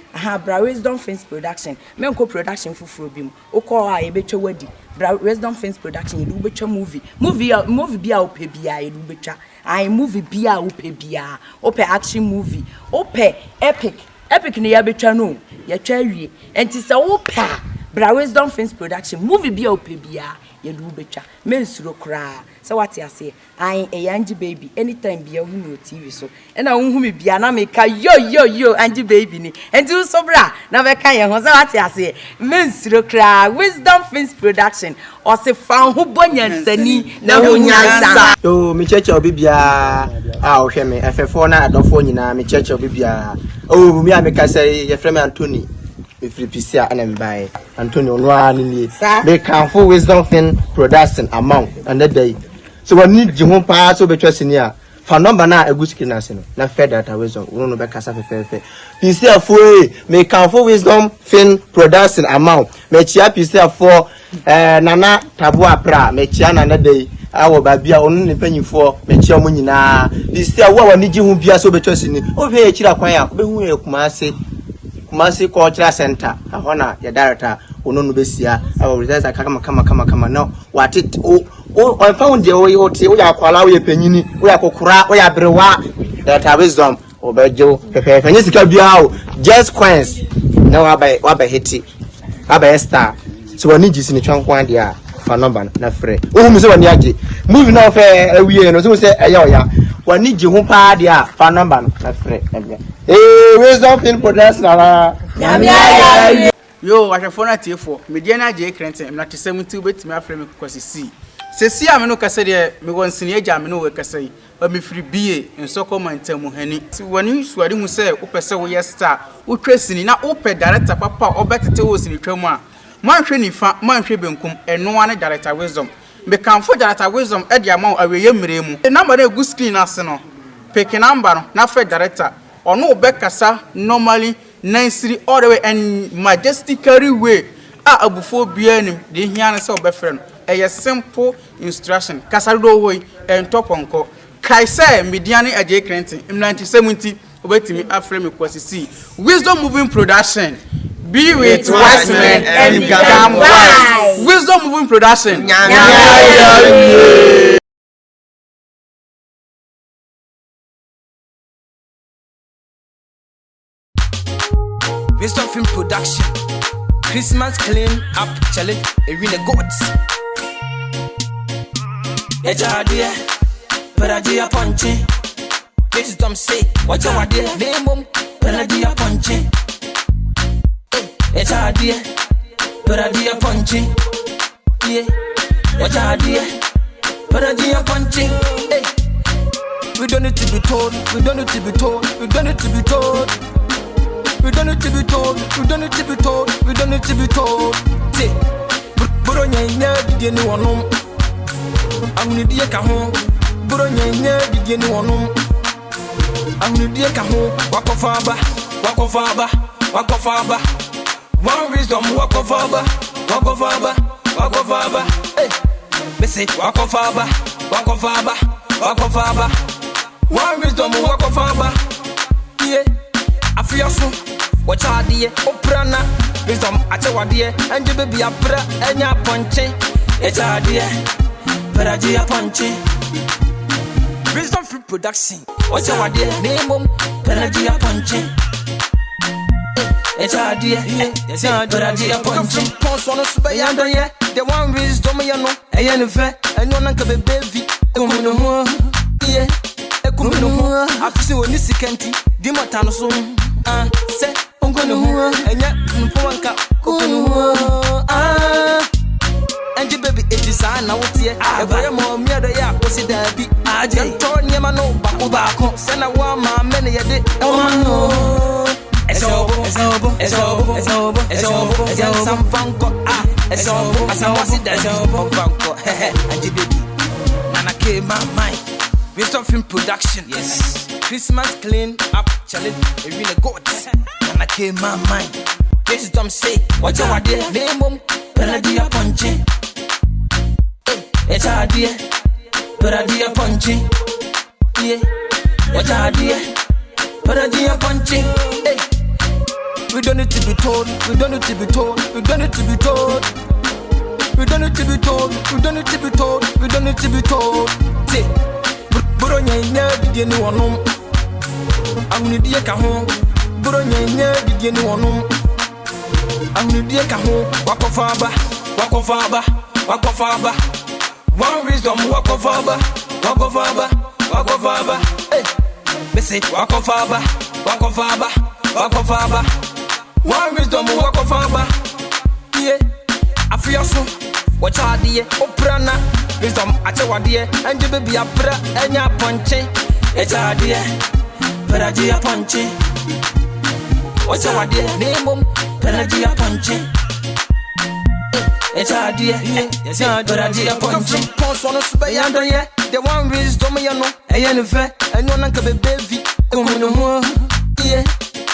bra Wisdom Films Production menko production fufuro bi mu ukọ a ebetwa wadi bra Wisdom Films Production yedu betwa movie bia ope bia yedu betwa ai movie bia ope bia ope action movie ope epic ne ya betwa no ya twa wie enti se wo pa bra Wisdom Films Production movie bia ope bia yedu betwa mensuro kra se wate ase ai Angie baby anytime bia hu no TV so na hu me bia na me ka yo Angie baby ni enti so bra na be ka ye ho se wate ase mensuro kra Wisdom Films Production o se fa hu bonyansani na hu nyansa yo mi cheche obi bia o hwe me efefo na adofo nyina mi cheche obi bia mi ameka say ye frame Anthony Fripisia and by Antonio Noani, they can for Wisdom Film Production among and that day. So we need you won't pass over trusting here. For number now a good skin national, not fed that I was on one back as a fair. Peace for may come for Wisdom Film Production amount. May chia peace for Nana Tabua Pra, may chiana that day. Our baby only penny for Mechia Munina. This year, what need you won't be so betrusting. Oh, here, Chiraquaya, who will Kumasi Cultural Center, Ahona, your director, Uno Besia, our results are kama no. What it I found the way or Kuala, we penny, we are Kokura, we are Brewa, that have Wisdom, or Bejo, Pepe, and yes, just queens. No, Abba Hitty, Abba Esther. So I need you in the trunk one year for number, not free. Oh, Miss Wanyaki, moving off a year, and so say, Ayoya, one need you home party for number, not free. Wisdom Film Production. Yo, I have phone at you for Mediana J. Crenton, I'm not to 72 bit my frame because see. See, I'm no Cassadia, me one senior jam, no Cassay, but me free BA and so come and tell Moheni. When you swear, you say, Upesa, we are star, who tracing now open director papa or better to us in the Tremor. Man training fat, man tribunum, and no one director wisdom. Me come for director wisdom at the amount of a young remu. The number of good screen arsenal. Picking number, not for director, or no Beccasa, normally. Nicely all the way and majestically way. Before being the Hiana so befriend. A simple instruction. Casado way and top uncle. Kaisa Mediani Ajay Crenton in 1970. Wait me after me was see. Wisdom moving production. Be with wise men and become wise. Wisdom moving production. Wisdom Film Production. Christmas clean up challenge. Arena goats. Eja dear, Pelagia punching. Wisdom say, what you are dear, name Pelagia punching. Eja dear, Pelagia punching. Yeah, what you are dear, Pelagia punching. We don't need to be told, we don't need to be told, we don't need to be told. We don't need to be told, we don't need to be told, we don't need to be told. Say, Buronya did anyone? I'm going to be a cajon. Buronya did anyone? I'm going to be a cajon. Walk of Abba, walk of Abba, walk of Abba. One wisdom, walk of Abba, walk of Abba, walk of Abba. Hey, me say, walk of Abba, walk of Abba, walk of Abba. One wisdom, walk of Abba. Yeah, I feel so. Watch out, dear, Oprana. Wisdom, I tell what dear, and you baby a bra and ya punching. It's a dear, but I do a punching. Wisdom Free Production. Watch out, dear, name them, but I do a punching. It's a dear, but I do a punching. Pons on us by yonder, yeah. The one wisdom, you know, and you're fair, and you're not a baby. Come on, yeah, a kumino. I've seen when this can't Dimotano soon. Say, I'm going to and yet, Mpuanka, and your baby, it is I know what here. I buy more near the yard, was it there? Be I just told Yamano, Baku, send a woman, many a day. Oh, it's over, it's over, it's over, it's over, it's over. It's some funko, it's over, as I was it, there's over, funko, and your baby. Nana came my mind. Wisdom Film Production, yes. Christmas clean up challenge, Arena goats. And I came my mind. Wisdom say, what you are there, name them, Pelagia punching. It's a dear, Pelagia punching. Yeah, what you are there, Pelagia punching. Hey, we don't need to be told, we don't need to be told, we don't need to be told. We don't need to be told, we don't need to be told, we don't need to be told. Say, Buronya did anyone? I'm going to be a cajon. Buronya did anyone? I'm going to be a cajon. Walk of Abba, walk of Abba, walk of Abba. One wisdom, walk of Abba, walk of Abba, walk of Abba. Hey, me say, walk of Abba, walk of Abba, walk of Abba. One wisdom, walk of Abba. Yeah, I feel so. Watch out, dear, Oprana. Wisdom, I tell what dear, and you baby a bra and ya punching. It's a dear, but I do a punching. Watch out, dear, name them, but I do a punching. It's a dear, but I do a punching. Pons on us by yonder, yeah. The one wisdom, you know, and you're fair, and you're not a baby. Come on, yeah,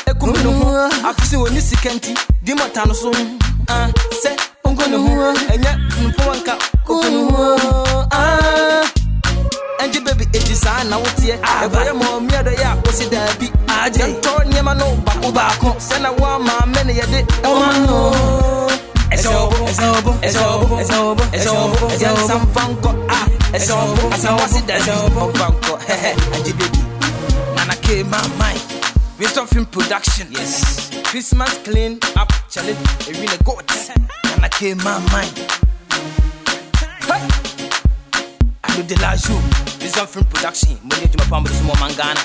a kumino. I've seen when this can't Dimotano soon. Say, I'm going to and yet, Mpuanka. And your baby, it is I know here. I buy a more near the yard, was it there? Be I just told Yamano, Baku, send a woman, many a day. Oh, it's over, it's over, it's over, it's over, it's over. It's some funko, it's over, as I was it, there's over, funko, and your baby. Nana came my mind. Wisdom Film Production, yes. Christmas clean up challenge, Arena goats. Nana came my mind. I do the last show. Wisdom Film Production. Money to my family, small mangana.